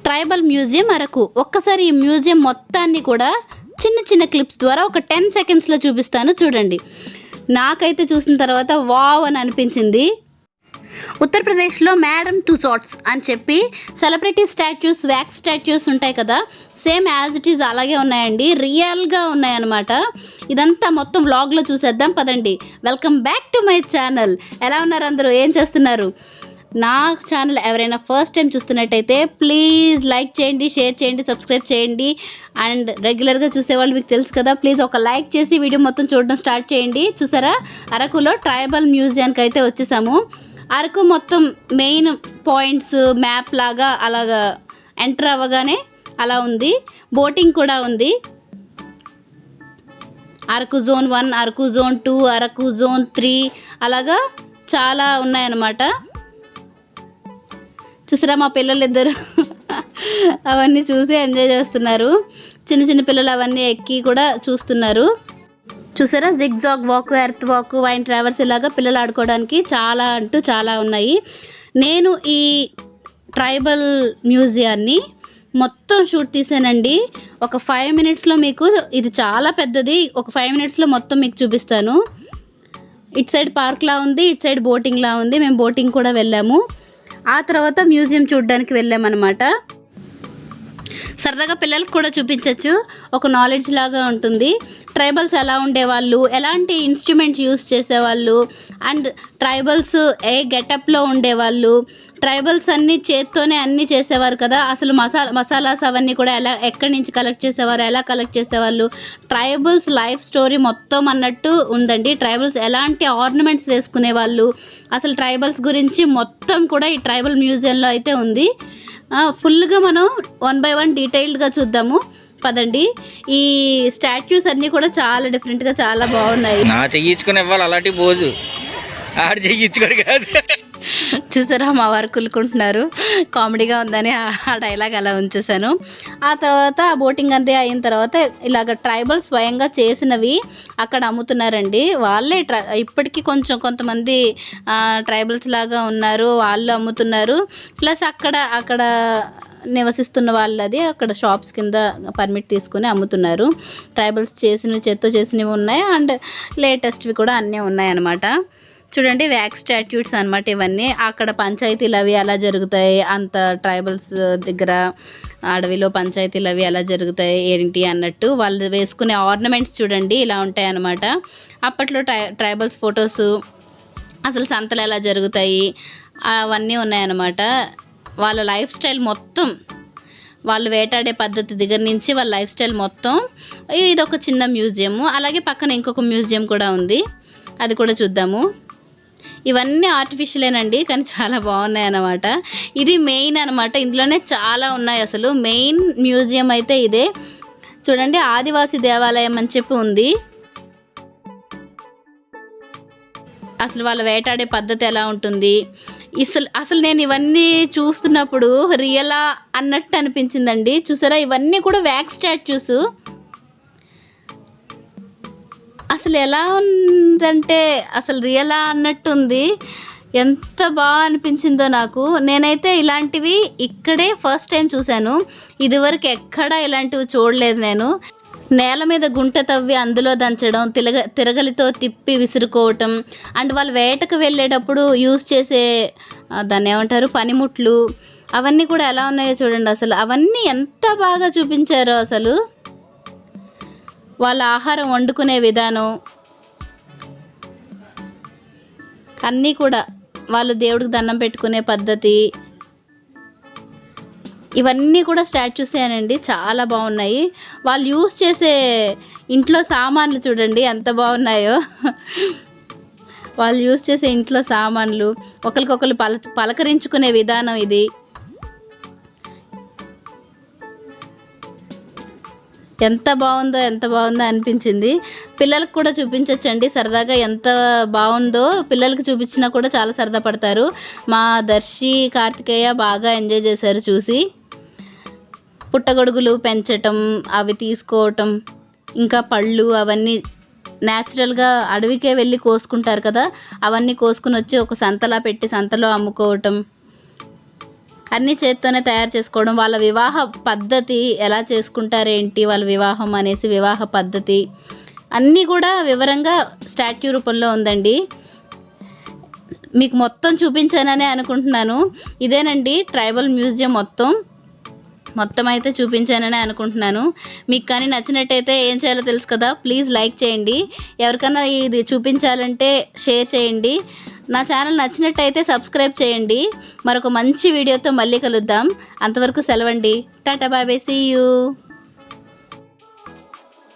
Tribal museum Araku. ఒక్కసారి ఈ museum మొత్తాన్ని కూడా చిన్న చిన్న క్లిప్స్ ద్వారా ఒక 10 సెకండ్స్లో చూపిస్తాను, చూడండి. నాకైతే చూసిన తర్వాత వావ్ అని అనిపించింది. ఉత్తరప్రదేశ్లో మేడమ్ టుసాట్స్ అని చెప్పి సెలబ్రిటీ స్టాచ్యూస్, వ్యాక్స్ స్టాచ్యూస్ ఉంటాయి కదా, సేమ్ యాజ్ ఇట్ ఈజ్ అలాగే ఉన్నాయండి, రియల్గా ఉన్నాయన్నమాట. ఇదంతా మొత్తం వ్లాగ్లో చూసేద్దాం పదండి. Welcome back to my channel. ఎలా ఉన్నారు అందరూ, ఏం చేస్తున్నారు? నా ఛానల్ ఎవరైనా ఫస్ట్ టైం చూస్తున్నట్టయితే ప్లీజ్ లైక్ చేయండి, షేర్ చేయండి, సబ్స్క్రైబ్ చేయండి. అండ్ రెగ్యులర్గా చూసేవాళ్ళు మీకు తెలుసు కదా, ప్లీజ్ ఒక లైక్ చేసి వీడియో మొత్తం చూడడం స్టార్ట్ చేయండి. చూసారా, అరకులో ట్రైబల్ మ్యూజియానికి అయితే వచ్చేసాము. అరకు మొత్తం మెయిన్ పాయింట్స్ మ్యాప్ లాగా అలాగా ఎంటర్ అవ్వగానే అలా ఉంది. బోటింగ్ కూడా ఉంది. Araku zone 1, Araku zone 2, Araku zone 3 అలాగా చాలా ఉన్నాయన్నమాట. చూసారా, మా పిల్లలు ఇద్దరు అవన్నీ చూసి ఎంజాయ్ చేస్తున్నారు. చిన్న చిన్న పిల్లలు అవన్నీ ఎక్కి కూడా చూస్తున్నారు. చూసారా, zigzag walk, earth walk, wine traverse ఇలాగా పిల్లలు ఆడుకోవడానికి చాలా ఉన్నాయి. నేను ఈ ట్రైబల్ మ్యూజియాన్ని మొత్తం షూట్ తీసానండి. ఒక 5 మినిట్స్లో మీకు, ఇది చాలా పెద్దది, ఒక 5 మినిట్స్లో మొత్తం మీకు చూపిస్తాను. ఇటు సైడ్ పార్క్లా ఉంది, ఇటు సైడ్ బోటింగ్లా ఉంది. మేము బోటింగ్ కూడా వెళ్ళాము. ఆ తర్వాత మ్యూజియం చూడడానికి వెళ్ళామన్నమాట. సరదాగా పిల్లలకు కూడా చూపించవచ్చు, ఒక నాలెడ్జ్ లాగా ఉంటుంది. ట్రైబల్స్ ఎలా ఉండేవాళ్ళు, ఎలాంటి ఇన్స్ట్రుమెంట్ యూస్ చేసేవాళ్ళు, అండ్ ట్రైబల్స్ ఏ గెటప్లో ఉండేవాళ్ళు, ట్రైబల్స్ అన్నీ చేత్తోనే అన్నీ చేసేవారు కదా, అసలు మసాలాస్ అవన్నీ కూడా ఎక్కడి నుంచి కలెక్ట్ చేసేవారు, ఎలా కలెక్ట్ చేసేవాళ్ళు, ట్రైబల్స్ లైఫ్ స్టోరీ మొత్తం అన్నట్టు ఉందండి. ట్రైబల్స్ ఎలాంటి ఆర్నమెంట్స్ వేసుకునేవాళ్ళు, అసలు ట్రైబల్స్ గురించి మొత్తం కూడా ఈ ట్రైబల్ మ్యూజియంలో అయితే ఉంది. ఫుల్గా మనం 1 by 1 డీటెయిల్డ్గా చూద్దాము పదండి. ఈ స్టాచ్యూస్ అన్నీ కూడా చాలా డిఫరెంట్గా చాలా బాగున్నాయి. నా చెయ్యించుకొని ఇవ్వాలి, అలాంటి పోజు ఆడు చెయ్యించుకొని కాదు. చూసారా, మా వారు కులుకుంటున్నారు, కామెడీగా ఉందని ఆ డైలాగ్ అలా ఉంచేసాను. ఆ తర్వాత బోటింగ్ అంతే అయిన తర్వాత ఇలాగ ట్రైబల్ స్వయంగా చేసినవి అక్కడ అమ్ముతున్నారండి. వాళ్ళే ఇప్పటికీ కొంతమంది ట్రైబల్స్ లాగా ఉన్నారు, వాళ్ళు అమ్ముతున్నారు. ప్లస్ అక్కడ నివసిస్తున్న వాళ్ళది అక్కడ షాప్స్ కింద పర్మిట్ తీసుకుని అమ్ముతున్నారు. ట్రైబల్స్ చేత్తో చేసినవి ఉన్నాయి, అండ్ లేటెస్ట్వి కూడా అన్నీ ఉన్నాయన్నమాట. చూడండి, వ్యాక్స్ స్టాట్యూట్స్ అనమాట ఇవన్నీ. అక్కడ పంచాయతీలు అవి ఎలా జరుగుతాయి, అంత ట్రైబల్స్ దగ్గర అడవిలో పంచాయతీలు అవి ఎలా జరుగుతాయి ఏంటి అన్నట్టు వాళ్ళు వేసుకునే ఆర్నమెంట్స్ చూడండి ఇలా ఉంటాయి అన్నమాట. అప్పట్లో ట్రైబల్స్ ఫొటోస్, అసలు సంతలు ఎలా జరుగుతాయి అవన్నీ ఉన్నాయన్నమాట. వాళ్ళ లైఫ్ స్టైల్ మొత్తం, వాళ్ళు వేటాడే పద్ధతి దగ్గర నుంచి వాళ్ళ లైఫ్ స్టైల్ మొత్తం. ఇది ఒక చిన్న మ్యూజియము. అలాగే పక్కన ఇంకొక మ్యూజియం కూడా ఉంది, అది కూడా చూద్దాము. ఇవన్నీ ఆర్టిఫిషియలేనండి, కానీ చాలా బాగున్నాయి అన్నమాట. ఇది మెయిన్ అనమాట, ఇందులోనే చాలా ఉన్నాయి. అసలు మెయిన్ మ్యూజియం అయితే ఇదే. చూడండి, ఆదివాసీ దేవాలయం అని చెప్పి ఉంది. అసలు వాళ్ళు వేటాడే పద్ధతి ఎలా ఉంటుంది, అసలు నేను ఇవన్నీ చూస్తున్నప్పుడు రియలా అన్నట్టు అనిపించిందండి. చూసారా, ఇవన్నీ కూడా వ్యాక్స్ స్టాచ్యూస్. అసలు ఎలా ఉందంటే అసలు రియలా అన్నట్టు ఉంది. ఎంత బాగా అనిపించిందో నాకు. నేనైతే ఇలాంటివి ఇక్కడే ఫస్ట్ టైం చూశాను, ఇదివరకు ఎక్కడా ఇలాంటివి చూడలేదు నేను. నేల మీద గుంట తవ్వి అందులో దంచడం, తిరగలితో తిప్పి విసురుకోవటం, అండ్ వాళ్ళు వేటకు వెళ్ళేటప్పుడు యూజ్ చేసే దాన్ని ఏమంటారు, పనిముట్లు, అవన్నీ కూడా ఎలా ఉన్నాయో చూడండి. అసలు అవన్నీ ఎంత బాగా చూపించారో. అసలు వాళ్ళ ఆహారం వండుకునే విధానం అన్నీ కూడా, వాళ్ళు దేవుడికి దండం పెట్టుకునే పద్ధతి, ఇవన్నీ కూడా స్టాచ్యూసేనండి, చాలా బాగున్నాయి. వాళ్ళు యూజ్ చేసే ఇంట్లో సామాన్లు చూడండి ఎంత బాగున్నాయో. వాళ్ళు యూజ్ చేసే ఇంట్లో సామాన్లు, ఒకరికొకరు పలకరించుకునే విధానం ఇది. ఎంత బాగుందో అనిపించింది. పిల్లలకు కూడా చూపించచ్చండి సరదాగా, ఎంత బాగుందో పిల్లలకి చూపించినా కూడా చాలా సరదా పడతారు. మా దర్శి, కార్తికేయ బాగా ఎంజాయ్ చేశారు చూసి. పుట్టగొడుగులు పెంచటం, అవి తీసుకోవటం, ఇంకా పళ్ళు అవన్నీ న్యాచురల్గా అడవికే వెళ్ళి కోసుకుంటారు కదా, అవన్నీ కోసుకుని వచ్చి ఒక సంతలా పెట్టి సంతలో అమ్ముకోవటం, అన్నీ చేత్తోనే తయారు చేసుకోవడం, వాళ్ళ వివాహ పద్ధతి ఎలా చేసుకుంటారేంటి, వాళ్ళ వివాహం అనేసి వివాహ పద్ధతి అన్నీ కూడా వివరంగా స్టాట్యూ రూపంలో ఉందండి. మీకు మొత్తం చూపించాననే అనుకుంటున్నాను. ఇదేనండి ట్రైబల్ మ్యూజియం మొత్తం అయితే చూపించానని అనుకుంటున్నాను. మీకు కానీ నచ్చినట్టయితే ఏం చేయాలో తెలుసు కదా, ప్లీజ్ లైక్ చేయండి. ఎవరికైనా ఇది చూపించాలంటే షేర్ చేయండి. నా ఛానల్ నచ్చినట్టయితే సబ్స్క్రైబ్ చేయండి. మరొక మంచి వీడియోతో మళ్ళీ కలుద్దాం. అంతవరకు సెలవండి. Tata bye bye, see you.